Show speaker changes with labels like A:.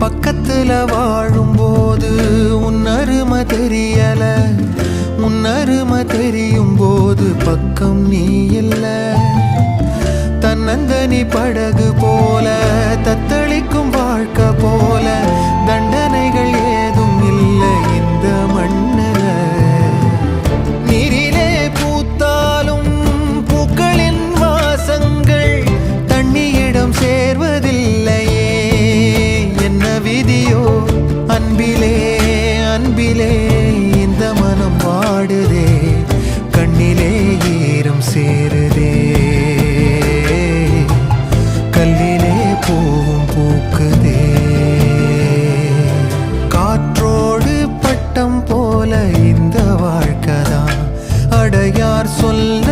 A: பக்கத்துல வாழும்போது உன்னருமை தெரியல, உன்னருமை தெரியும் போது பக்கம் நீ இல்ல. தன்னந்தனி படகு போல தத்தளிக்கும் வாழ்க்கை போல தண்டனைகள் ஏதும் இல்லை இந்த மண்ணில. நீரிலே பூத்தாலும் பூக்களின் வாசங்கள் தண்ணியிடம் சேர்வதில்லையே. என்ன விதியோ அன்பிலே அன்பிலே இந்த மனம் வாடுதே, கண்ணிலே ஈரம் சேருதே, கல்லிலே பூவும் பூக்குதே. காற்றோடு பட்டம் போல இந்த வாழ்க்கைதான், அடையார் சொல்ல